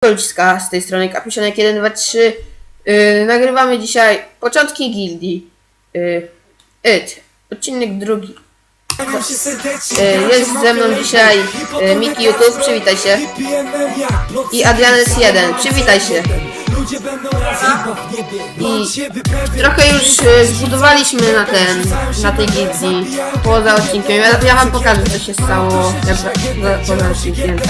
Ludziska, z tej strony Kapisionek 1, 2, 3. Nagrywamy dzisiaj początki gildii. Odcinek drugi. Jest ze mną dzisiaj Miki YouTube, przywitaj się. I Adrianes 1, przywitaj się. I trochę już zbudowaliśmy na tej gildii poza odcinkiem. Ja wam pokażę, co się stało poza odcinkiem.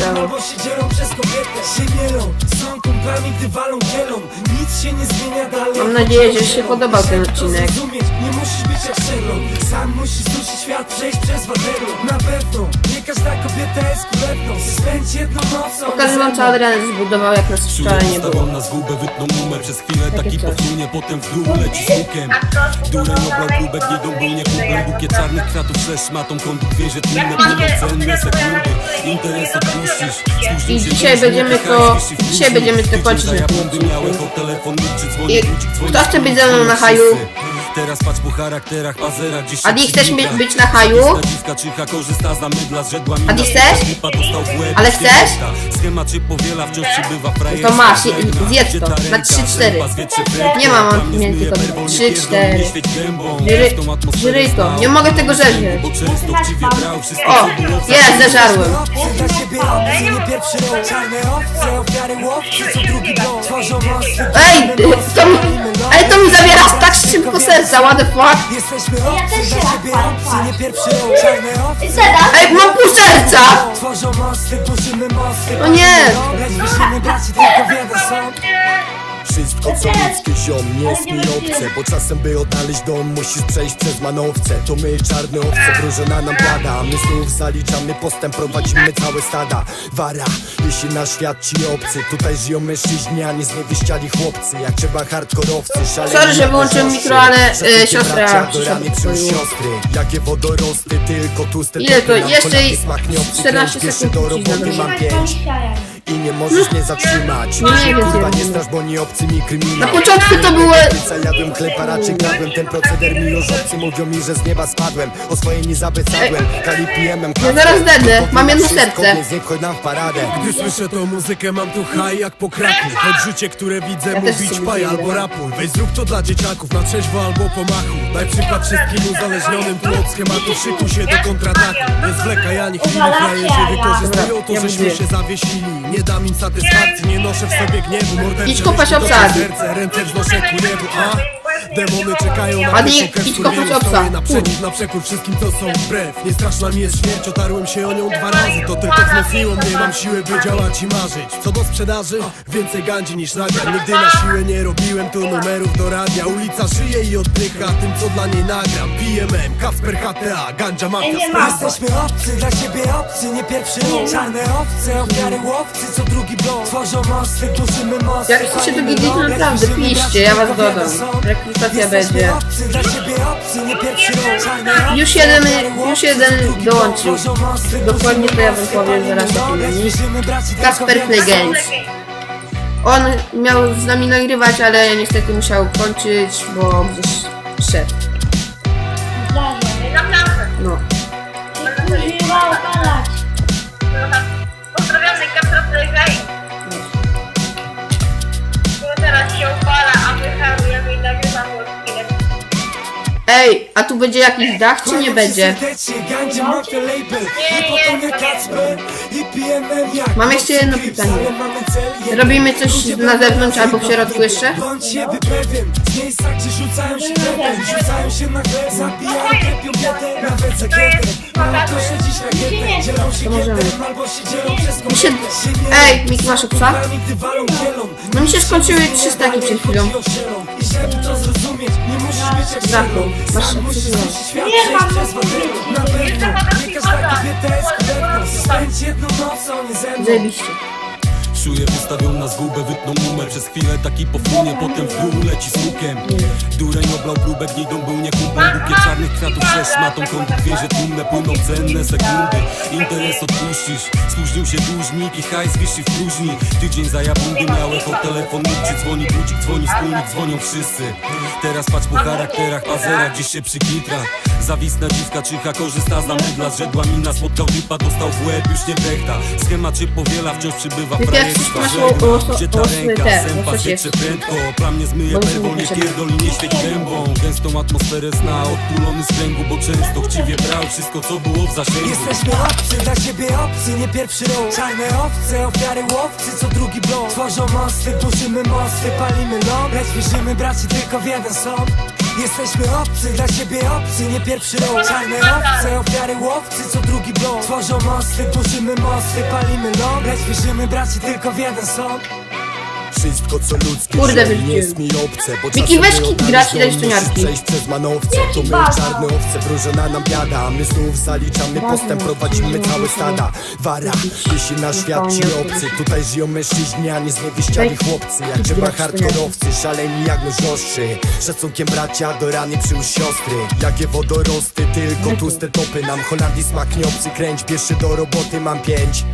Mam nadzieję, że się podobał ten odcinek. Sam musisz dusić świat, przejść przez waderu. Na pewno, nie każda kobieta jest królewną. Spędź jedną nocą. Pokażę wam, co Adrian zbudował, jak nas wczoraj nie było. na zgubę, wytną numer. Przez chwilę taki powtórzenie, potem w dół leci z hukiem. Dureń oblał grubek, jedą był nie kuplem. Bukiet czarnych kwiatów, ze szmatą, kąt wieże tłumne, płyną cenne sekundy. Interes odpuścisz. I dzisiaj będziemy to kończyć na tym odcinku. I kto chce być ze mną na haju? Teraz patrz po charakterach, pazerach, gdzieś się Adi, chcesz być na haju? Adi, chcesz? Ale chcesz? To masz, zjedz to, na 3-4. Nie mam, miałem tylko 3-4. Żryj to, nie mogę tego żerzeć. O, jest, zeżarłem. Ej, to mi zabiera tak szybko serca, what the fuck? Ja też się Ej, mam pół serca! O nie! Wszystko co ludzkie ziom nie jest mi obce, bo czasem by odnaleźć dom musisz przejść przez manowce. To my czarne owce, wróżona nam biada, a my znów zaliczamy postęp, prowadzimy całe stada. Wara, jeśli na świat ci obcy, tutaj żyją mężczyźni, a nie zniewieściali chłopcy. Jak trzeba hardkorowcy, szaleni. Sorry, że wyłączyłem mikro, ale siostra przyszła. Siostry, jakie wodorosty, tylko tłuste. Ile to? Jeszcze smak nie obcy, 14 pierwszy sekund do roboty mam 5 i nie możesz mnie zatrzymać. Nie, Kurwa, nie strasz, bo nie obcy mi kryminał. Na początku to było... Jadłem chleb, a raczej kradłem. Ten proceder mi już obcy, mówią mi, że z nieba spadłem. O swoje nie zabesadłem. Kali pijemem, Ja zaraz będę, mam jedno serce. Nie wchodź nam w paradę. Gdy słyszę tą muzykę, mam tu haj jak po kraku. Choć życie, które widzę, Ja też mówić sobie paj lubię. albo rapuj. Weź zrób to dla dzieciaków, na trzeźwo albo po machu. Daj przykład wszystkim uzależnionym tu od schematu. Szykuj się do kontrataku. Nie zwlekaj ani chwili, frajerzy wykorzystują to, żeśmy się zawiesili. Nie dam im satysfakcji, nie noszę w sobie gniewu. Mordercze Idź kopać myśli, to obsa. serce, ręce wznoszę ku niebu, a? Demony czekają na Adi, wysokę, idź skurwielu kopać obsa. stoję naprzeciw, na przekór wszystkim, co są wbrew. Nie straszna mi jest śmierć, otarłem się o nią 2 razy. To tylko wzmocniło mnie, mam siłę, by działać i marzyć. Co do sprzedaży, więcej gandzi niż nagrań. Nigdy na siłę nie robiłem tu numerów do radia. Ulica żyje i oddycha tym, co dla niej nagram. PMM, Kasper HTA, Gandzia Mafia, sprawa. Jesteśmy obcy, dla siebie obcy, nie pierwszy rok. Czarne owce, ofiary łowcy, co drugi blok. Tworzą mosty, duszymy mosty. Jak chcecie do gildii, to naprawdę piszcie, ja was dodam. Rekrutacja będzie. Obcy, dla siebie obcy, nie pierwszy rok. Czarne owce, Już jeden dołączył. Dokładnie to ja wam powiem zaraz o tym. Kasper Play Games. On miał z nami nagrywać, ale niestety musiał kończyć, bo gdzieś szedł. No. Używa opalać. Pozdrawiamy Kaprotlegaj. Bo teraz się upala, a my harujemy i nagrywamy odcinek. Ej, a tu będzie jakiś dach, czy nie będzie? Mam jeszcze jedno pytanie. Robimy coś na zewnątrz albo w środku jeszcze? Bądź siebie pewien, z miejsca, gdzie rzucają się chlebem. Rzucają się na chleb, zabijają, klepią biedę. Nawet za kietę, proszę dziś rakietę. Dzielą się kietem, albo się dzielą przez Mi się... Ej, Miki, masz psa? No mi się skończyły 3 staki przed chwilą. I żeby to zrozumieć, nie musisz być jak Zachu, masz Nie mam na pewno, nie każda kobieta jest królewną. Spędź jedną nocą, nie ze mną. zajebiście. Czuję, wystawią na zgubę, wytną numer. Przez chwilę taki powtórzenie, potem w dół leci z hukiem. Dureń oblał grubek, nidą był nie kumpel. Bukiet czarnych kwiatów, ze szmatą, kąt wieże tłumne, płyną cenne sekundy. Interes odpuścisz, spóźnił się dłużnik i hajs wisi w próżni. Tydzień za jabłundy miałem od telefon milczy. Dzwoni budzik, dzwoni wspólnik, dzwonią wszyscy. Teraz patrz po charakterach, pazera gdzieś się przykitra. Zawisna dziwka czyha, korzysta z mydla. Zrzedła mina, spotkał lipa, dostał w łeb, już nie brechta. Schemat się powiela, wciąż przybywa Jak frajerstwa. masz Żegna, gdzie ta ręka, te, sępa coś się jest. prędko. Plan nie zmyje Bo perwą, nie nie pierdol i nie świeć dębą. Gęstą atmosferę zna, odtulony z kręgu, bo często chciwie brał wszystko, co było w zasięgu. Jesteśmy obcy, dla siebie obcy, nie pierwszy rok. Czarne owce, ofiary łowcy, co drugi blok. Tworzą mosty, burzymy mosty, palimy ląd. Lecz wierzymy braci tylko w jeden sąd. Jesteśmy obcy, dla siebie obcy, nie pierwszy rok. Czarne owce, ofiary łowcy, co drugi blok. Tworzą mosty, burzymy mosty, palimy ląd. Lecz wierzymy braci tylko w jeden sąd. Wszystko co ludzkie Kurde, ziom, nie wyrzuciłem. jest mi obce. Bo Miki, czasem weź my kit odnaleźć grać i daj dom, szczeniarki. musisz przejść przez manowce. To my baza? czarne owce, wróżona nam biada. A my znów zaliczamy postęp, prowadzimy całe stada. Wara, jeśli na świat ci obcy. Tutaj żyją mężczyźni, a nie zniewieściali chłopcy. Jak drzewa hardkorowcy, szaleni jak nóż ostrzy. Szacunkiem bracia do rany przyłóż siostry. Jakie wodorosty, tylko tłuste topy. Nam Holandii smak nie obcy, kręć pieszy do roboty, mam 5.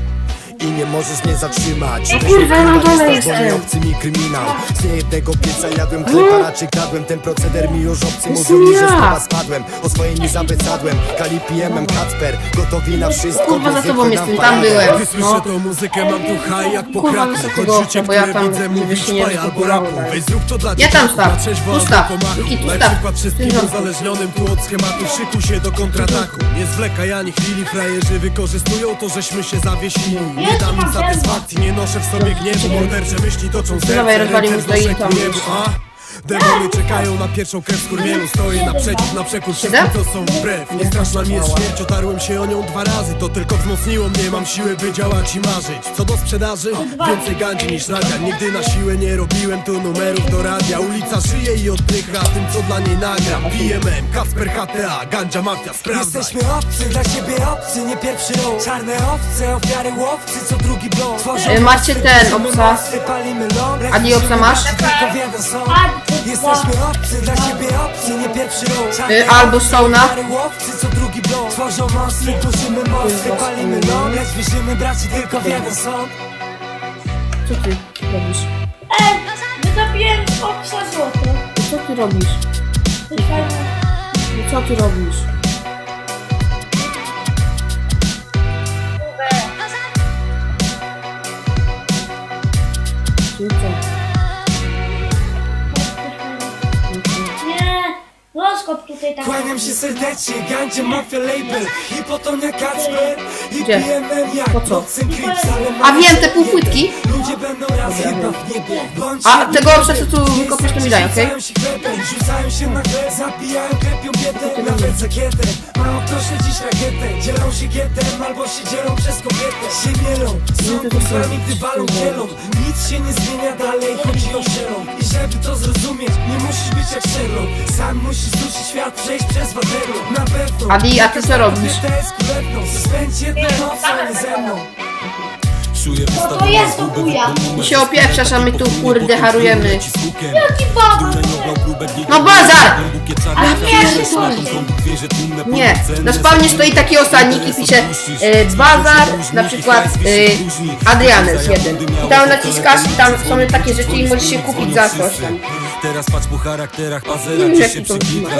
I nie możesz mnie zatrzymać. No kurwa, ja na dole Jest jestem. obcy mi kryminał. Z niejednego pieca jadłem chleb, a raczej kradłem. Ten proceder mi już obcy, Jestem mówią mi, że ja. z nieba spadłem. O swoje nie zawycadłem. Kali pijemem Kacper, gotowi na wszystko. Kurwa, za bo tobą zwykle jestem, nam tam paradę. byłem. Gdy słyszę tą muzykę, mam tu haj jak po Kurwa, kraku. wysokiego Choć owca, życie, bo ja które tam widzę, mówi nigdy się nie szpaj albo rozpopulałem rapu. dalej. Weź zrób to dla Ja tam dzieciaków, staw. na trzeźwo Tu albo staw. pomachu. Miki, tu Na staw. przykład wszystkim Ty uzależnionym tu od schematów, szykuj się do kontrataku. Nie zwlekaj ani chwili, frajerzy wykorzystują to, żeśmy się zawiesili. Nie dam im satysfakcji, nie noszę w sobie gniewu. Mordercze myśli toczą serce, Dawaj, rozwalimy ręce to i wznoszę tam ku niebu, już. a? Demony czekają na pierwszą krew skurwielu. Stoję naprzeciw, na przekór wszystkim, co są wbrew. Nie straszna mi jest śmierć, otarłem się o nią 2 razy. To tylko wzmocniło mnie, mam siłę by działać i marzyć. Co do sprzedaży, więcej gandzi niż radia. Nigdy na siłę nie robiłem tu numerów do radia. Ulica żyje i oddycha tym, co dla niej nagram. PMM, Kacper HTA, Gandzia Mafia, sprawdzaj. Jesteśmy obcy, dla siebie obcy, nie pierwszy rok. Czarne owce, ofiary łowcy, co drugi blok. Tworzą macie mosty, ten, burzymy obca. mosty, palimy ląd. Lecz Adi, obca wierzymy masz? braci tylko w jeden sąd. Jesteśmy obcy, dla siebie obcy, nie pierwszy rok. Czarne albo owce, Stone'a. ofiary łowcy, co drugi blok. Tworzą mosty, burzymy mosty, palimy ląd. Lecz wierzymy braci tylko w jeden sąd. Co ty robisz? Wydobiłem z obca złoto. Co ty robisz? To jest fajne. Co ty robisz? Ty co? Nie, rozkop tutaj tak. Kłaniam się serdecznie, Gandzia Mafia Label i Potonia Kacper i Gdzie? PMM jak Po co? Nocen Clips, ale A mam wiem, te jeden. półpłytki. Ludzie będą raz chyba w niebie. Bądź A, jednym tego obca, co chlebem. tu wykopiesz, to mi daj, okej? Rzucają się chlebem, rzucają się na chleb, zabijają, klepią biedę, nawet za kietę. Mało kto śledzi rakietę, dzielą się gietem albo się dzielą przez kobietę. Się mielą, są kumplami, gdy walą kielą. Nic się nie zmienia dalej, chodzi o zielą. I żeby to zrozumieć, nie musisz być jak Sherlock. Sam musisz duszy świat przejść przez waterlo. Na pewno. Adi, a ty co robisz? Kobieta jest królewną, spędź jedną noc, a nie ze mną. Czuję No to jest to chuja. Się opieprzasz, a my tu, kurde, harujemy. Jaki bazar? No bazar! Nie, Nie, na spawnie stoi taki osadnik i pisze bazar, na przykład Adrianes 1. I tam naciskasz i tam są takie rzeczy i możesz się kupić za coś tam. Teraz patrz po charakterach pazera, Nie wiem, gdzie jaki się to przekika.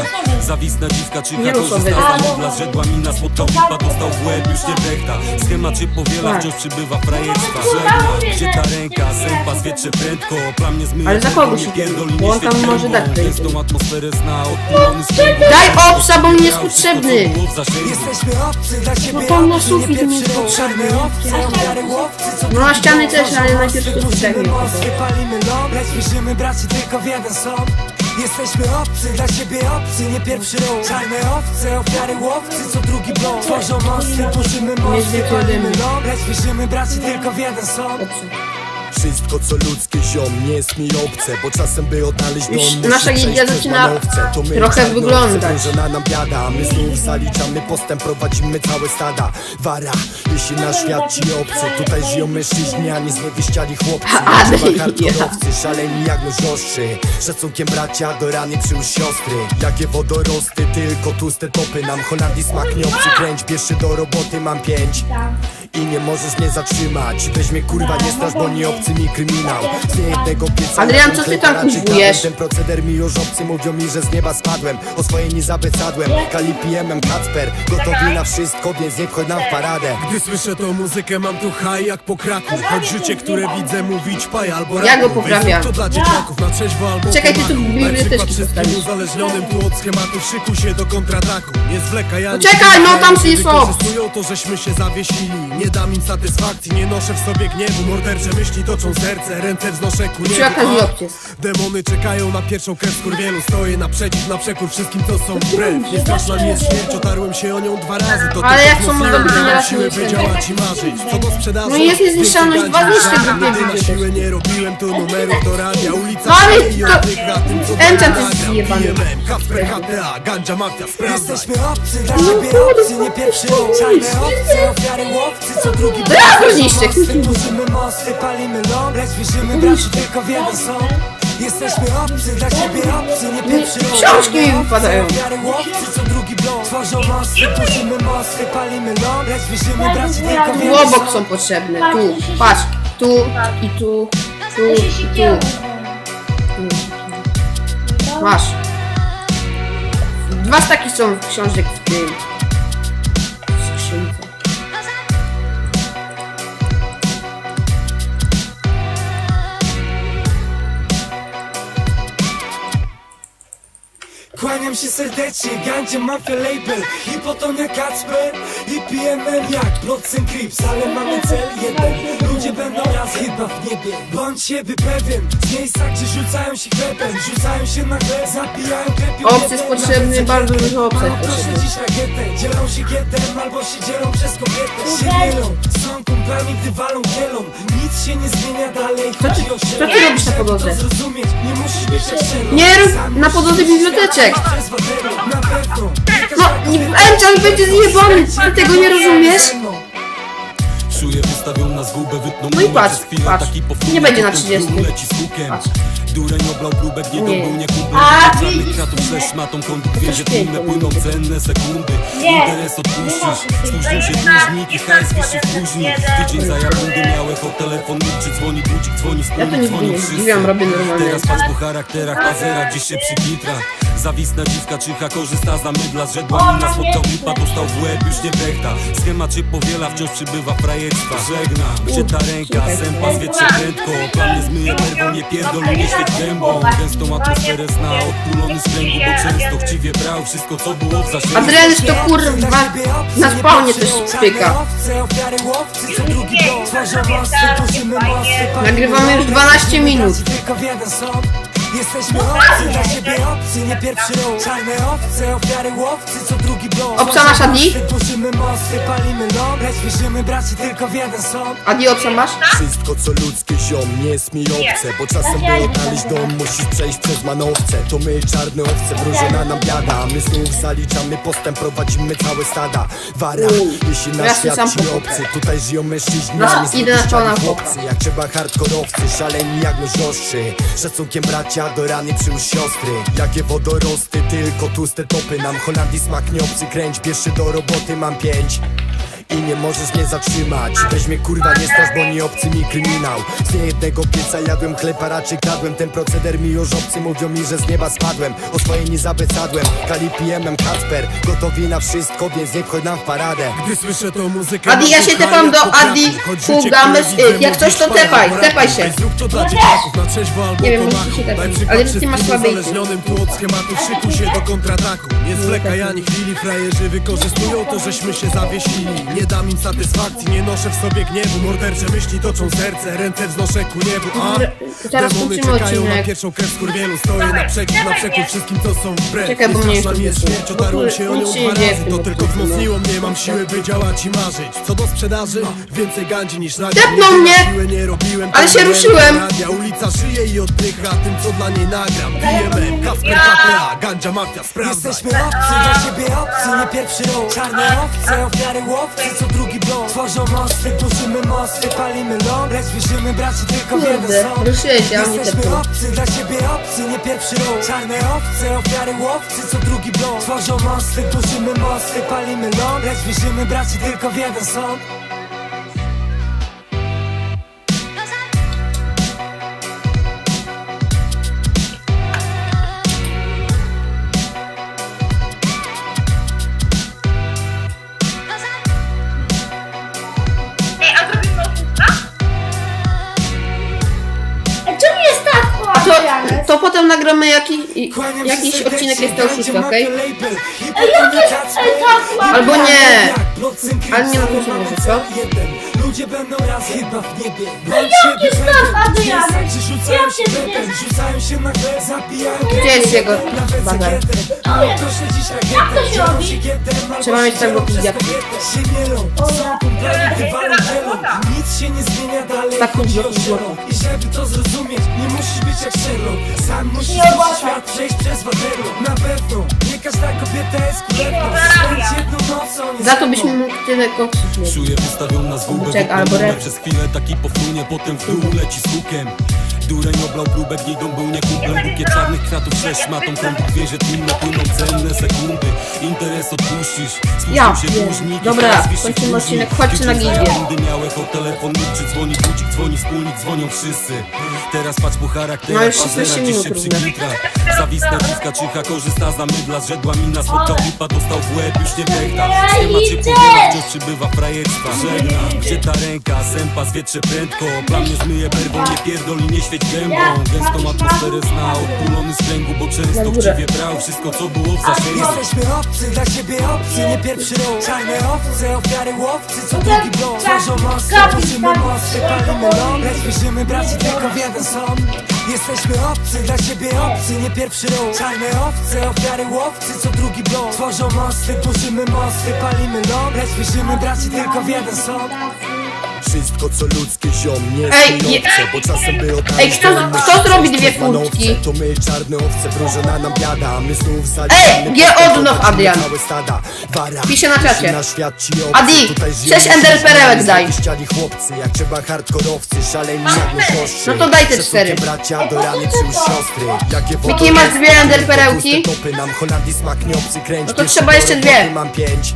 Zawisna dziwka czyha, Nie korzysta losowy. z zamodla. Zrzedła mina, spotkał lipa, dostał w łeb, już nie brechta. Schemat się powiela, Tak. wciąż przybywa frajerstwa. Żegna, gdzie ta ręka, sępa zwietrze prędko. Plan nie zmyje, Ale za kogo się pierdoli, bo on tam świeć może gębą. dać tej- Gęstą atmosferę zna, odpulony z kręgu. Daj obsa, bo mi jest potrzebny! Jesteśmy obcy, dla siebie No tam na obcy, sufit nie mi pierwszy rok. jest Czarne owce, ofiary łowcy, co No na ściany też, ale najpierw mosty, to burzymy tutaj. mosty, palimy ląd, lecz wierzymy braci tylko w jeden sąd. Jesteśmy obcy, dla siebie obcy, nie pierwszy rok. Czarne owce, ofiary łowcy, co drugi blok. Tworzą mosty, burzymy mosty, więcej ode palimy mnie. ląd, lecz wierzymy braci tylko w jeden sąd. Wszystko co ludzkie ziom, nie jest mi obce. Bo czasem by odnaleźć dom, Już musisz nasza przejść gildia przez zaczyna manowce. To my trochę czarne wyglądać. owce, wróżona nam biada. A my znów zaliczamy postęp, prowadzimy całe stada. Wara, jeśli na świat ci obcy. Tutaj żyją mężczyźni, a nie zniewieściali chłopcy. Ale Trzeba ja. hardkorowcy, szaleni jak nóż ostrzy. Szacunkiem bracia do rany przyłóż siostry. Jakie wodorosty, tylko tłuste topy. Nam Holandii smak nie obcy, kręć pieszy do roboty, mam 5. I nie możesz mnie zatrzymać. Weź mnie kurwa, nie strasz, bo nie obcy mi kryminał. Z niejednego pieca Adrian, co ty tam kuźwujesz? ten proceder mi już obcy, mówią mi, że z nieba spadłem. O swoje nie zabesadłem. Kali pijemem Kacper, gotowi na wszystko, więc nie wchodź nam w paradę. Gdy słyszę tą muzykę, mam tu haj jak po kraku. Choć życie, które widzę, mówić paj albo Ja go rapu. poprawiam. To dla dzieciaków na trzeźwo albo Czekaj, ty tu pomaku. biblioteczki Na przykład wszystkim postawisz. uzależnionym tu od schematów, szykuj się do kontrataku. Nie zwlekaj ani Poczekaj, no tam się jest wykorzystują to, żeśmy się zawiesili. Nie dam im satysfakcji, nie noszę w sobie gniewu. Mordercze myśli toczą serce, ręce wznoszę ku niebu. Jaka A, opcjest. demony czekają na pierwszą krew skurwielu. Stoję naprzeciw, na przekór wszystkim, co są wbrew. Nie straszna mi jest śmierć, otarłem się o nią 2 razy. To Ale tylko jak są wzmocniło robić, mnie, nie mam raz siłę, nie by wiem. działać i marzyć. Co do sprzedaży, No i jest niezniszczalność więcej 2 gaci zniszczy niż grupie nigdy na biblioteczki. siłę nie robiłem tu numerów do radia. Ulica No ale szyi i to- oddycha tym, co Enchant nagram. jest zjebany. BMM, Kasper, HTA, Gandzia, Mafia, sprawdzaj. Jesteśmy obcy, dla siebie obcy, nie pierwszy rok. Czarne owce, ofiary łowcy, co drugi blok. Teraz zniszczę. Burzymy mosty, palimy ląd, lecz wierzymy braci tylko w jeden sąd. Jesteśmy obcy, dla siebie obcy, nie pierwszy rok. Książki mi Czarne owce, wypadają. ofiary łowcy, co drugi blok. Tworzą mosty, burzymy mosty, palimy ląd, lecz wierzymy braci tylko w Tu jeden obok sąd. są potrzebne. Tu, patrz. Tu i tu. Tu Ja się i sikiełą. tu. Masz. 2 staki są książek w tym. W skrzynce. Kłaniam się serdecznie, Gandzia, Mafia, Label, Hipotonia, Kacper i PMM jak Bloodsen Crips, ale mamy cel jeden. Ludzie będą raz chyba w niebie. Bądź siebie pewien, z miejsca gdzie rzucają się chlebem, rzucają się na chleb, zabijają, klepią Obcy jest jeden, potrzebny, nawet bardzo zakietę. dużo obcy Mają jest proszę potrzebny. dziś rakietę, dzielą się gietem albo się dzielą przez kobietę. Się mielą, są kumplami, gdy walą kielą. Nic się nie zmienia dalej, chodzi o siebie. co ty robisz na podłodze? Żeby to zrozumieć, nie musisz być szczery. Nie rób na podłodze biblioteczek. No i Enchant będzie zjebany, ty tego nie rozumiesz? Czuję, wystawią na zgubę, wytną No i numer patrz, przez chwilę, patrz. taki powtór, Nie będzie na potem 30. w dół leci z hukiem. Patrz. Dureń oblał próbek, nie Nie. był nie kumpel. A, Czarnych kwiatów śleż matą kąt, wie, że tłumne płyną cenne sekundy. Nie. Interes odpuścisz, spóźnił się dłużnik i hajs wyższy w próżni. Tydzień za jakundy miałeś o telefon milczy, dzwoni budzik, dzwoni Ja to wspólnik, nigdy dzwoni nie wszyscy. zdziwiam, robię normalnie. Teraz patrz po charakterach pazera, gdzieś się przykitra. Zawisna dziwka czyha, korzysta za mydla, zrzedła mina, spotkał lipa, dostał w łeb, już nie brechta. Schemat się powiela, wciąż przybywa frajerstwa. Żegna, gdzie ta ręka, sępa zwietrze prędko. Plan nie zmyje perwą, nie pierdol, nie świeć gębą. Gęstą atmosferę zna, odpulony z kręgu, bo często chciwie brał wszystko, co było w zasięgu. Adrian to kurwa na spawnie też pyka. Nagrywamy już 12 minut. Jesteśmy obcy, dla siebie obcy, nie pierwszy rok. Czarne owce, ofiary łowcy, co drugi blok. Obsa masz, Adi? Burzymy mosty, palimy ląd, lecz wierzymy braci tylko w jeden sąd. Adi, obsa masz? Wszystko co ludzkie ziom nie jest mi obce. Bo czasem by odnaleźć dom musisz przejść przez manowce. To my czarne owce, wróżona nam biada. My znów zaliczamy postęp, prowadzimy całe stada. Wara, jeśli Ja nasz tu sam świat ci pokój. obcy. Tutaj żyją mężczyźni, No, a nie idę na zwyciężali pana chłopcy. Jak trzeba hardkorowcy, szaleni jak nożoszczy. Szacunkiem bracia do rany przyłóż siostry. Jakie wodorosty, tylko tłuste topy. Nam Holandii smak nie obcy, kręć. Pierwszy do roboty mam 5. I nie możesz mnie zatrzymać. Weź mnie kurwa, nie strasz, bo nie obcy mi kryminał. Z niejednego pieca jadłem chleb, a raczej kradłem. Ten proceder mi już obcy, mówią mi, że z nieba spadłem. O swoje nie zabesadłem. Kali pijemem Kacper, gotowi na wszystko, więc nie wchodź nam w paradę. Gdy słyszę tą muzykę, Adi, ja się tepam do Adi, Hugamy, jak coś to tepaj się. Zrób to dla dzieciaków na trzeźwo albo Nie wiem, po musisz machu. się tepać. Daj przykład Ale ty wszystkim masz słabe uzależnionym tu od schematów, szykuj się do kontrataku. Nie zwlekaj ani chwili, frajerzy wykorzystują to, żeśmy się zawiesili. Nie dam im satysfakcji, nie noszę w sobie gniewu. Mordercze myśli toczą serce, ręce wznoszę ku niebu. A Zaraz demony kończymy czekają na odcinek. pierwszą krew skurwielu. Stoję na przekór wszystkim, co są wbrew. Czekaj, bo Nie mnie straszna jeszcze jest wysłucha. śmierć, otarłem się o nią Nic się nie 2 dzieje w razy. tym To tylko odcinku, no. wzmocniło mnie, mam siły, by działać i marzyć. Co do sprzedaży, więcej gandzi niż radia. Tepnął Nigdy na mnie! siłę nie robiłem, Ale tego się nie ruszyłem! radia. Ulica żyje i oddycha tym, co dla niej nagram. BMM, Kasper, HTA, Gandzia, Mafia, sprawdzaj. Jesteśmy obcy, dla siebie obcy, nie pierwszy rok. Czarne owce, ofiary łowcy, co drugi blok. Tworzą mosty, burzymy mosty, palimy ląd, lecz wierzymy braci tylko w jeden Kurde, sąd. ruszyłeś się, a mnie Jesteśmy tepnął. obcy, dla siebie obcy, nie pierwszy rok. Czarne owce, ofiary łowcy, co drugi blok. Tworzą mosty, burzymy mosty, palimy ląd, lecz wierzymy braci tylko w jeden sąd. To potem nagramy jakiś odcinek jest to oszustwo, okej? Albo nie. Ale nie ma to że co? Ludzie będą raz chyba w niebie. Jaki stan, Adrian? Jak się Rzucają się na chleb, zabijają. Gdzie jest jego bazar? Jak to się robi? Trzeba mieć tak kwiatki. Nic się nie zmienia dalej. Tak, chodzi o bloków, zielą. bloków. I żeby to zrozumieć, nie musisz być jak Sherlock. Sam musisz Nie przez opłaca. świat przejść przez waderlo. Na pewno, nie każda kobieta jest królewną. Spędź jedną nocą, nie Za to byśmy mógł tyle koksów mieć. Czuję wystawią na zgubę, Czek, wypnął albo numer. rep. Przez chwilę taki pofrunie, potem w dół leci z hukiem. Dureń oblał próbek, nidą był nie kumplem. Bukiet czarnych kwiatów, sześć szmatą, kąt wieże tłumne, płyną cenne sekundy. Interes odpuścisz, Ja spóźnił się wiem. dłużnik. Dobra, teraz wisi kończymy dłużnik. odcinek. Chodźcie na Tydzień gildię. za rundy miałeś o telefon, milczy, dzwoni budzik, dzwoni wspólnik, dzwonią wszyscy. Teraz patrz po charakterach, No już 16 gdzieś minut się równe. przykitra. Zawista dziwka czyha, korzysta za mydla, z żedła mina, spotkał lipa, dostał w łeb, już nie bechta. Schemat się powiela, wciąż przybywa frajerstwa. Żegnam, gdzie ta ręka, sępa zwietrze prędko. Plan nie zmyje berwą, nie pierdol i nie świeć gębą. Gęstą atmosferę zna, odpulony z kręgu, bo często w krzywie brał wszystko, co było w zasięgu. Jesteśmy obcy, dla siebie obcy, nie pierwszy rok. Czarne owce, ofiary łowcy, co drugi blok. Tworzą mosty, burzymy mosty, palimy ląd. Lecz wierzymy braci tylko w jeden sąd. Jesteśmy obcy, dla siebie obcy, nie pierwszy rok. Czarne owce, ofiary łowcy, co drugi blok. Tworzą mosty, burzymy mosty, palimy ląd. Lecz wierzymy braci tylko w jeden sąd. Wszystko co ludzkie ziom nie Ej, jest nie- obce, bo czasem by Ej, odnaleźć kto- dom, kto musi zrobi przejść dwie przez manowce. kurtki? To my czarne owce, wróżona nam biada, a my znów Ej, zaliczamy G postęp, odnow, zobaczymy Adrian. całe stada. Wara, Pisze na czacie. na świat ci obcy, Adi, tutaj 6 żyjemy, enderperełek się daj. ściali chłopcy, jak trzeba hardkorowcy, szaleni jak myślostrzy. No to daj te 4. Bracia do rany przyłóż siostry. Jakie Miki, masz dwie enderperełki? Topy nam Holandii smak nie obcy kręć. No to trzeba jeszcze dwie. Mam 5.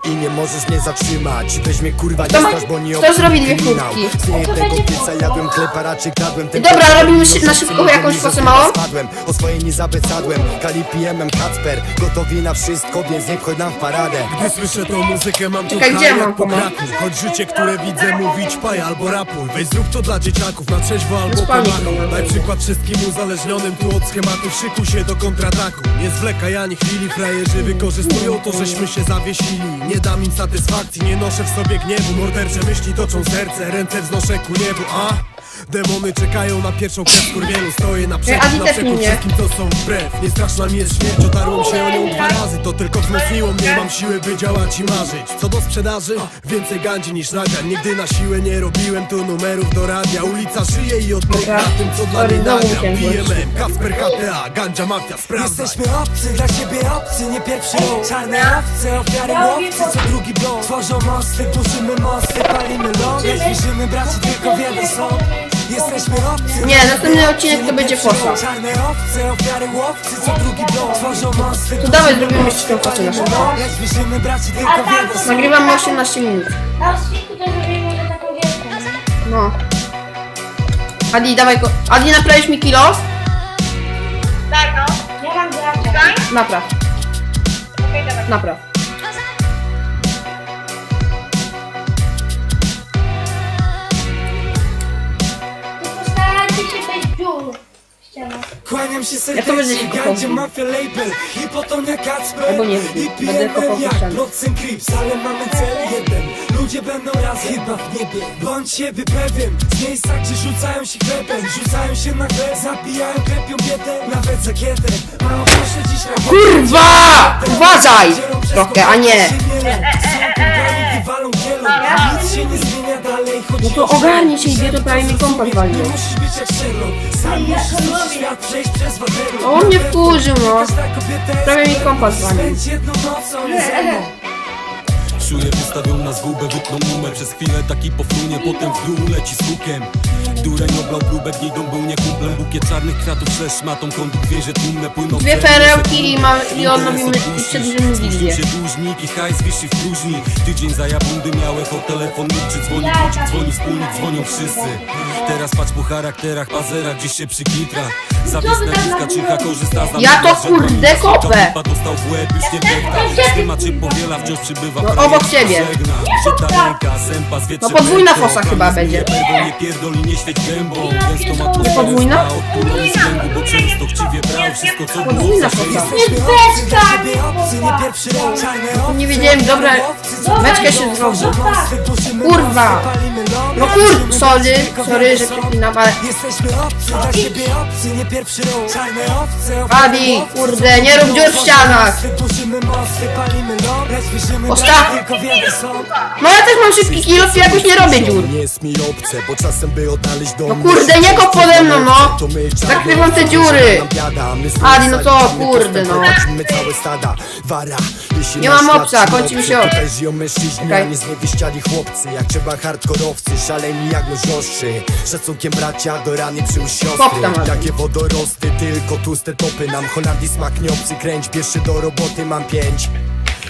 I nie możesz mnie zatrzymać. Weź mnie kurwa, To nie ma- strasz, bo nie kto zrobi dwie kryminał. kurtki? Z niejednego pieca jadłem chleb, a raczej kradłem ten Dobra, chleb. robimy Mimo, na że szybko ludzie jakąś mi kosę ze małą? spadłem, o swoje nie zabecadłem. Kali pijemem Kacper, gotowi na wszystko, więc nie wchodź nam w paradę. Gdy słyszę tą muzykę, mam tu Czekaj, gdzie haj mam jak po pomoc? kraku. Choć życie, które widzę, mówić paj albo rapuj. Weź zrób to dla dzieciaków, na trzeźwo albo po Spalnik machu. mam. Daj przykład wszystkim uzależnionym tu od schematów. Szykuj się do kontrataku. Nie zwlekaj ani chwili, frajerzy wykorzystują to, żeśmy się zawiesili. Nie dam im satysfakcji, nie noszę w sobie gniewu. Mordercze myśli toczą serce, ręce wznoszę ku niebu, a? Demony czekają na pierwszą krew skurwielu. Stoję na Adi przekór, na też przekór mnie. wszystkim, co są wbrew. Nie straszna mi jest śmierć, otarłem się o nią 2 razy. To tylko wzmocniło mnie, mam siłę by działać i marzyć. Co do sprzedaży, więcej gandzi niż nagrań. Nigdy na siłę nie robiłem tu numerów do radia. Ulica żyje i odpycha Dobra. tym, co dla Sorry, mnie znowu nagram. musiałem PMM, Kasper HTA, Gandzia Mafia, sprawdzaj. Jesteśmy obcy, dla siebie obcy, nie pierwszy rok. Czarne owce, ofiary łowcy, co drugi blok. Tworzą mosty, burzymy mosty, palimy ląd. Lecz wierzymy braci tylko w jeden sąd. Jesteśmy obcy. Nie, następny odcinek to będzie fosa. Czarne owce, ofiary łowcy, co drugi blok. Tworzą mosty, To dawaj, zrobimy jeszcze tą fosę na szybko. lecz wierzymy braci tylko w jeden sąd. Nagrywamy 18 minut. Na odcinku to zrobimy może taką wielką. No. Adi, dawaj go. Adi, naprawisz mi kilo? Tak, no. Ja mam gracza. Tak? Napraw, Okej, dawaj. napraw. Tylko starajcie się być dziur w ścianach. Kłaniam się Ja to będę się serdecznie, kochał. Gandzia Mafia Label, Hipotonia Kacper Albo nie, i będę kochał PMM jak ściany. Procent Crips, ale mamy cel jeden. Ludzie będą raz chyba w niebie. Bądź siebie pewien, z miejsca gdzie rzucają się chlebem. Rzucają się na chleb, zabijają, klepią biedę, nawet za kietę. Mało proszę dziś na Kurwa! Uważaj! Trochę, a nie. Nic się nie zmienia dalej, chodzi No to o ogarnij się i wie, to prawie mi kompas nie walnie. musisz być jak Sherlock. Sam musisz przez świat przejść przez waderlo. O, on mnie wkurzył, no. Każda kobieta jest Prawie mi kompas walnie. Spędź jedną nocą nie ze mną. Czuję wystawią na zgubę, wypnął numer. Przez chwilę taki pofrunie, potem w dół leci z hukiem. Dureń oblał próbek, nidą był nie kumplem. Bukiet czarnych kwiatów, sześć szmatą, kąt wieże tłumne, płyną Dwie cenne perełki i sekundy. i odnowimy i przedłużymy Spóźnił gildię. się dłużnik i hajs wisi w próżni. Tydzień za jabłundy miałeś o telefon milczy, dzwoni budzik, dzwoni wspólnik, dzwonią wszyscy. Teraz patrz po charakterach, pazera gdzieś się przykitra. Zawisna dziwka czyha, korzysta z Ja to, nami, że kurde, pani kopę. suka, dostał w łeb, już nie pęta. Schema czy powiela, wciąż przybywa No, frajer, obok ciebie. żegna. Gdzie ta ręka, sępa, zwietrze No, podwójna pętło, fosa chyba kamień będzie. zbije perdą, nie pierdol i nie świeć gębą. Gęstą atmosferę podwójna? zna, odpłynął z kręgu, bo często chciwie brał wszystko co było Podwójna zawsze fosa. jest. Jesteśmy obcy, dla ciebie obcy, nie pierwszy rok. Czarne owce, Nie wiedziałem, dobra, meczkę się zrobił. Kurwa. No sorry, że przeklinam, ale... Jesteśmy obcy, dla ciebie obcy, nie pierwszy rok. Czarne owce, Adi, kurde, nie rób dziur w ścianach. Burzymy mosty, palimy ląd, lecz wierzymy, Osta- że tylko wiele są. No ja też mam szybki kilof i jakoś nie robię dziur. Nie jest mi obce, bo czasem by odnaleźć dom. No kurde, nie kop pode mną, no. To my Zakrywam te dziury. Adi, no to kurde, no. Prowadzimy całe stada. Wara, jeśli Nie nasz mam świat obca, ci kończy mi obcy, się obca. Tutaj żyją mężczyźni, a Czekaj. nie zniewieściali chłopcy. Jak trzeba hardkorowcy, szaleni jak nożoszczy. Szacunkiem bracia do rany przyłóż Kop siostry. tam, Adi. Jakie wodorosty, tylko tłuste topy. Nam Holandii smak nie obcy, kręć. Pierwszy do roboty mam 5.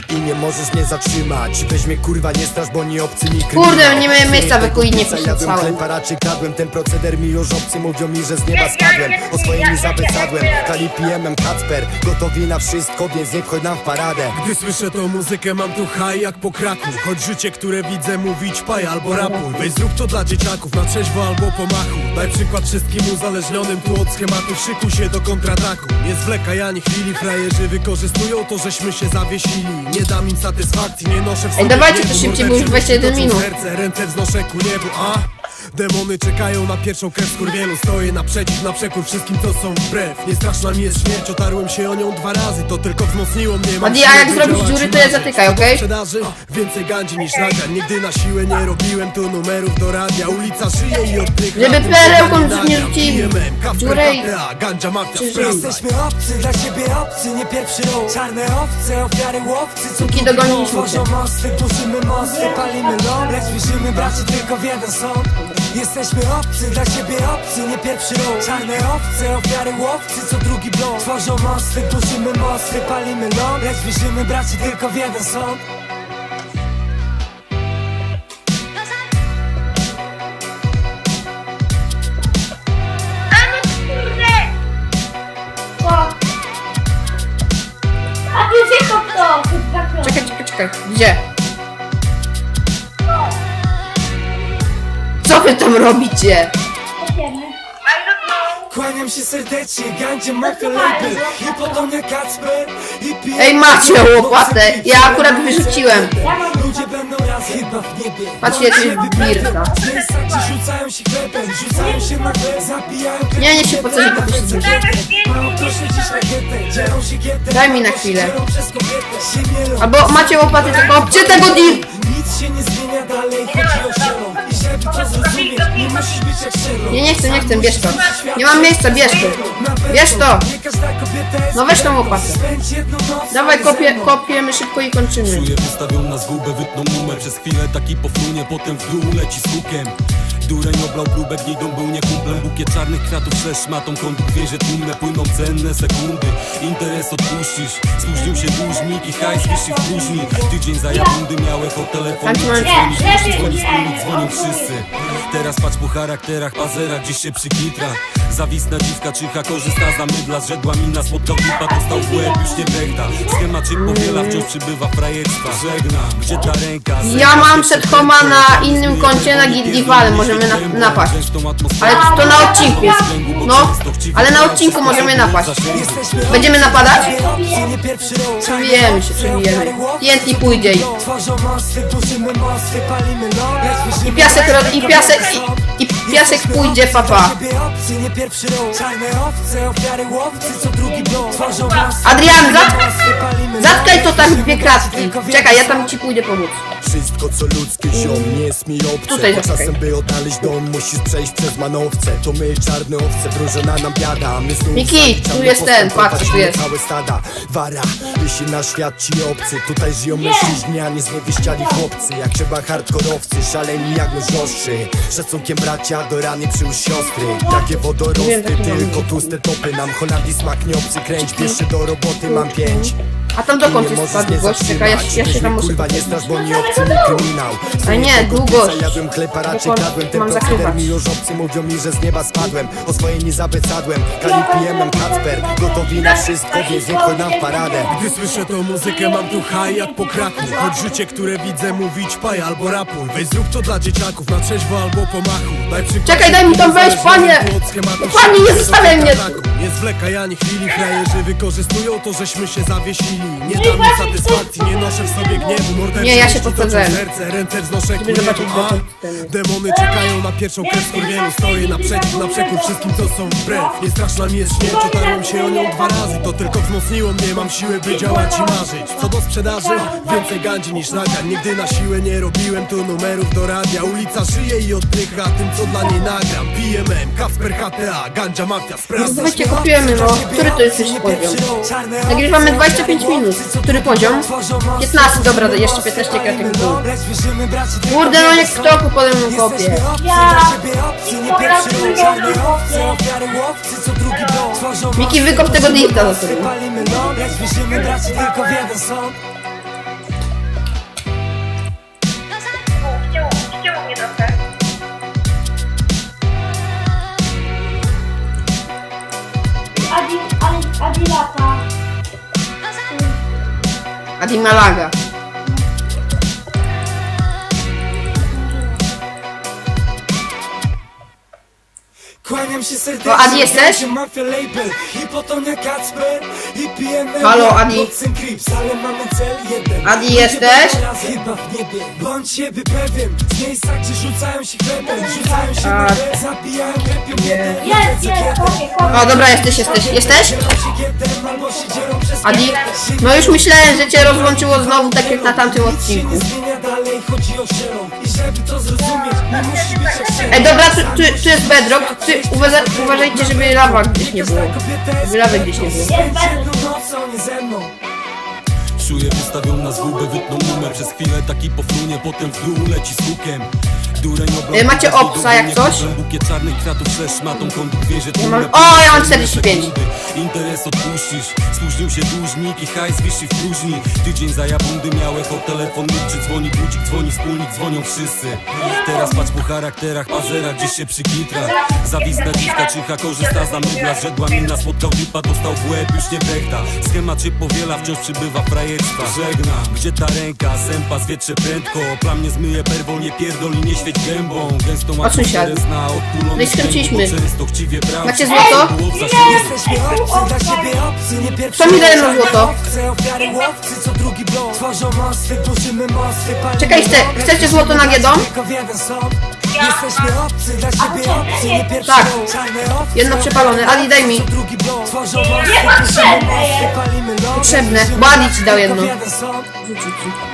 I nie możesz mnie zatrzymać. Weź mnie kurwa nie strasz, bo nie obcy mi kryminał. Kurde, nie miałem miejsca w Eku i nie Jadłem pisałem. chleb, raczej kradłem. Ten proceder mi już obcy mówią mi, że z nieba spadłem. O swoim mi zabesadłem. Kalipiem Kacper, gotowi na wszystko, więc nie wchodź nam w paradę. Gdy słyszę tą muzykę, mam tu haj jak po kraku. Choć życie, które widzę, mówić paj albo rapuj. Weź zrób to dla dzieciaków, na trzeźwo albo po machu. Daj przykład wszystkim uzależnionym tu od schematu. Szykuj się do kontrataku. Nie zwlekaj ani chwili, frajerzy wykorzystują to, żeśmy się zawiesili. Nie dam im satysfakcji, nie noszę w sobie dawajcie gniewu, to szybciej, mordercy bo już 21 toczą minut. serce, ręce wznoszę ku niebu, a? Demony czekają na pierwszą krew skurwielu. Stoję naprzeciw, na przekór wszystkim, co są wbrew. Nie straszna mi jest śmierć, otarłem się o nią 2 razy. To tylko wzmocniło mnie. Mam Adi, a siłę, jak by zrobisz działać dziury, i to je marzyć. zatykaj, Co do okej? sprzedaży, więcej gandzi niż nagrań. Nigdy na siłę nie robiłem tu numerów do radia. Ulica żyje i oddycha. Żeby tym perełką zadaniami. nie rzucili IMM, Kacper, dziurę i- KTA, Gandzia, mafia, Czy sprawdza. Jesteśmy obcy, dla ciebie obcy, nie pierwszy rok. Czarne owce, ofiary łowcy, co Póki drugi dogoniliśmy rok. cię. Tworzą mosty, burzymy mosty, palimy ląd, lecz wierzymy braci tylko w jeden sąd. Jesteśmy obcy, dla ciebie obcy, nie pierwszy rok. Czarne owce, ofiary łowcy, co drugi blok. Tworzą mosty, burzymy mosty, palimy ląd, lecz wierzymy braci tylko w jeden sąd. A no kurde! Co? A ty się kop to! Czekaj, gdzie? Co wy tam robicie? Kopiemy. I don't know. Kłaniam się serdecznie, gandzie mafia label. I potomnia Kacper, i piję. Ej, macie łopatę, ja akurat wyrzuciłem. Ludzie będą raz chyba w niebie. Patrzcie, to jest birka. W miejscach, gdzie rzucają się chlebem, rzucają się na chleb, zabijają Nie się po co nie popiszę. Mało kto śledzi szlakietę, dzielą się gietę. Daj mi na chwilę. Dzielą przez kobietę, się mielą. Albo macie łopaty, to kopcie tego dir... Nic się nie zmienia dalej, chodzi o zielą. I żeby to zrozumieć, nie musisz być jak Sherlock. Nie chcę, bierz to. Nie mam miejsca, bierz to. Bierz to. Nie każda kobieta jest No weź tą łopatę. Spędź jedną noc, Dawaj, ale kopiemy szybko i kończymy. Czuję, wystawią na zgubę, wytną numer. Przez chwilę taki pofrunie, potem w dół leci z hukiem. Dureń oblał próbek, gnidą był nie kumplem. Bukiet czarnych kwiatów, szesz matą, kąt wieże tłumne. Płyną cenne sekundy, interes odpuścisz. Spóźnił się dłużnik i hajs wyższy w próżni. Tydzień za jabundy miałem po telefonie. Dzwonią wszyscy. Teraz patrz po charakterach, pazera gdzieś się przykitra. Zawisna dziwka czyha, korzysta za mydla. Zrzedła mina, spotkał tipa, dostał w łeb, już nie brechta. Schemacie powiela, wciąż przybywa frajerstwa. Żegna, gdzie ta ręka? Ja mam przed homa na innym koncie na Giddiwale, możemy napaść. Ale to na odcinku jest. No, ale na odcinku możemy napaść. Będziemy napadać? Przewijemy się. TNT pójdzie i piasek pójdzie, papa. Adrian, zatkaj to tak 2 kratki. Czekaj, ja tam ci pójdę pomóc. Wszystko co ludzkie ziom nie jest mi obce. Tutaj Bo zaczekaj. czasem by odnaleźć dom musisz przejść przez manowce. To my czarne owce, drużyna nam biada. My znów Miki, zaliczamy tu jest ten, postęp, patrz, tu jest. całe stada. Wara, jeśli na świat ci obcy. Tutaj żyją mężczyźni, a nie zniewieściali chłopcy. Jak trzeba hardkorowcy, szaleni jak nożoszczy. Szacunkiem bracia do rany przyłóż siostry. Jakie wodorosty, tylko tłuste topy. Nam Holandii smak nie obcy, kręć. Pierwszy do roboty mam 5. A tam dokąd Nie jest możesz mnie długość? Czekaj, ja zatrzymać. się tam muszę Kurwa, nie poprawić. strasz, bo nie obcy mi kryminał. A nie, Swojego długość. pizza jadłem chleb, a raczej Dokąd kradłem. Ten mam proceder zakrywać? mi już obcy mówią mi, że z nieba spadłem. O swoje nie zabesadłem. Kalipijemem Kacper, gotowi na wszystko, więc niech chodź nam w paradę. Gdy słyszę tą muzykę, mam tu haj jak po kraku. Choć życie, które widzę, mówić paj albo rapuj. Weź zrób to dla dzieciaków, na trzeźwo albo po machu. Daj przykład, Czekaj, daj mi tam wejść, panie! od schematu Panie, nie wszystkiego zostawiaj mnie! kontrataku. Nie zwlekaj ani chwili, frajerzy wykorzystują to, żeśmy się zawiesili. Nie dam mi satysfakcji, nie noszę w sobie gniewu. Mordercy Nie, ja się myśli toczą podsadzałem. serce, ręce wznoszę ku Żeby zobaczyć, niebu, dokąd a ten- demony czekają na pierwszą krew skurwielu. Stoję naprzeciw, na przekór wszystkim, co są wbrew. Nie straszna mi jest śmierć, otarłem się o nią 2 razy. To tylko wzmocniło mnie, mam siłę, by działać i marzyć. Co do sprzedaży, więcej gandzi niż nagrań. Nigdy na siłę nie robiłem tu numerów do radia. Ulica żyje i oddycha tym, co dla niej nagram. PMM, Kasper HTA, Gandzia Mafia, sprawdza. Słuchajcie, kopiujemy, no. Który to jest już poziom? Nagrywamy 25 minut. Który poziom? 15, dobra, jeszcze 15 kratek w dół. Kurde, no jak ktoku pode mną kopie. Miki, wykop tego dirta za sobie. Ścięło mnie trochę. Adi lata. Adi Malaga. Kłaniam się serdecznie. O, Adi, jesteś? Mafia label, Hipotonia Kacper i PMM. Halo, Adi. Boxing Crips, ale mamy cel jeden. Adi, Ludzie jesteś? teraz chyba w niebie. Bądź siebie pewien. Z miejsca, gdzie rzucają się chlebem, rzucają się A. na łeb, zabijają, lepią jeden. Jest, okej, O, dobra, jesteś. Jesteś? Adi? No już myślałem, że cię rozłączyło znowu, tak jak na tamtym odcinku. Nie zmienia dalej, chodzi o szelą. I żeby to zrozumieć, nie musisz być jak szelą. Ej, dobra, tu jest bedrock. Uważajcie, żeby lawa gdzieś nie było. Żeby lawy gdzieś nie było. Nocą, nie ze mną. Czuję, wystawią na zgubę, wytną numer. Przez chwilę taki pofrunie, potem w dół leci z hukiem. Dureń oblał Macie każdy obsa jak dobiegnie, coś? bukiet czarnych kwiatów przez szmatą, kąt wierzy Ja mam- tłumne, o, ja mam późne 45. sekundy. Interes odpuścisz, spóźnił się dłużnik i hajs wisi w próżni. Tydzień za jabłundy miał echo, telefon milczy, dzwoni budzik, dzwoni wspólnik, dzwonią wszyscy. Teraz patrz po charakterach, pazera gdzieś się przykitra. Zawisna dziwka, czyha, korzysta za mydla. Zrzedła mina, spotkał lipa, dostał w łeb, już nie brechta. Schemat się powiela, wciąż przybywa frajerstwa. Żegnam, gdzie ta ręka, sępa zwietrze prędko. Plam nie zmyje perwą, nie pierdol i nie świeć gębą. Gęstą Odsuń się, atmosferę zna, odpulą No i skręciliśmy. często chciwie brał. Macie złoto? Jesteśmy obcy, dla siebie obcy, nie pierwszy Kto mi daje na raz. złoto? Owce, ofiary łowcy, co drugi blok. Tworzą mosty, burzymy mosty, palimy Czekaj, ląd. chcecie złoto na Giedom? Tylko w jeden sąd. Jesteśmy obcy, dla siebie obcy, nie pierwszy Tak. raz. Czarne owce, Jedno przepalone. Adi, daj mi. co drugi blok. Tworzą mosty, burzymy mosty, palimy ląd. Potrzebne, bo Adi ci dał jedno. Tylko w jeden sąd.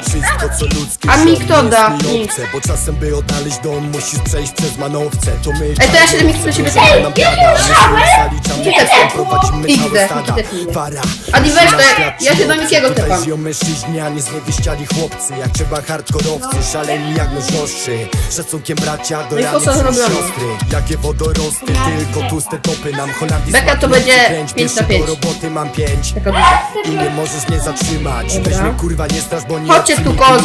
Wszystko co ludzkie A mi ziom, kto nie da? jest mi Nic. obce, bo czasem by odnaleźć dom musisz przejść przez manowce. To my Ej, to ja 7 do siebie czarni, sobie. nam biada, my zaliczamy, Kitę potem prowadzimy Idę, całe stada. kitę piję. Para. Adi, weź to, Na świat ja się do obcy, Mikiego tutaj tepam. żyją mężczyźni, a nie zniewieściali chłopcy. Jak trzeba hardkorowcy, szaleni jak nożoszczy. Szacunkiem bracia do No i po co ramienia zrobione? siostry. Jakie wodorosty, tylko tłuste topy nam Holandii Beka to smakuje będzie kręć. 5 na Pierwszy 5. do roboty mam 5. Taka duża. I nie możesz mnie zatrzymać. Dobra. Weź mnie kurwa nie strasz, bo nie Chodźcie tu koło,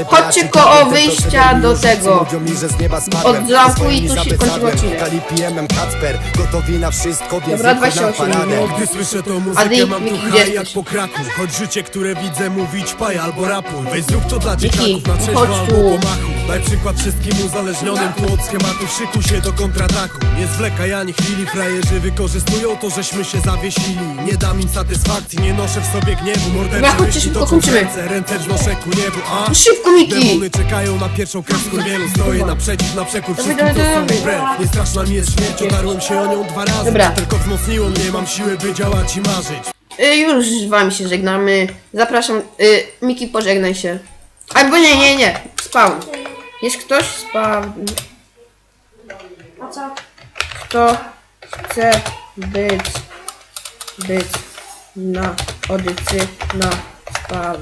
chodźcie koło wyjścia do tego. Od zamku i tu się kończy odcinek. Kalipijemem Kacper, gotowi na wszystko, więc Dobra, nie chodź nam 28 paradę. minut. Gdy słyszę tą Adi, muzykę, mam Miki, tu gdzie haj jak jesteś? po kraku. Choć życie, które widzę, mówić paj albo rapuj. Weź zrób to dla dzieciaków, na no trzeźwo chodź albo tu. po machu. Daj przykład wszystkim uzależnionym tu od schematów. Szykuj się do kontrataku. Nie zwlekaj ani chwili, frajerzy wykorzystują to, żeśmy się zawiesili. Nie dam im satysfakcji, nie noszę w sobie gniewu. Dobra, Morderczy chodźcie, myśli szybko toczą kończymy. ręce wznoszę ku niebu, a Szybko, Miki! demony czekają na pierwszą krew skurwielu. Stoję naprzeciw, na przekór wszystkim, dawaj, co są dawaj. wbrew. Nie straszna mi jest śmierć, otarłem się o nią 2 razy. Dobra. To tylko wzmocniło mnie, mam siłę, by działać i marzyć. Już z wami się żegnamy. Zapraszam. Miki, pożegnaj się. Albo nie. Spawn. Jest ktoś? Spawn. A co? Kto chce być na audycji na Spawn.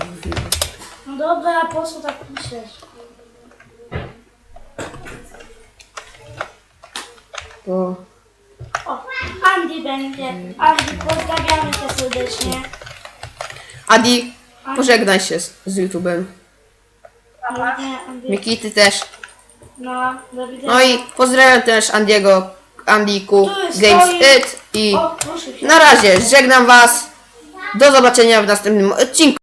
No dobra, a po co tak piszesz? Bo O, Andy będzie. Andy, pozdrawiamy cię serdecznie. Adi, pożegnaj się z YouTube'em. Nie, Andy. Miki, ty też. No, do widzenia. No i pozdrawiam też Andiego, Andiku, Tu Games stoi. It i O, proszę się. na razie żegnam was. Do zobaczenia w następnym odcinku.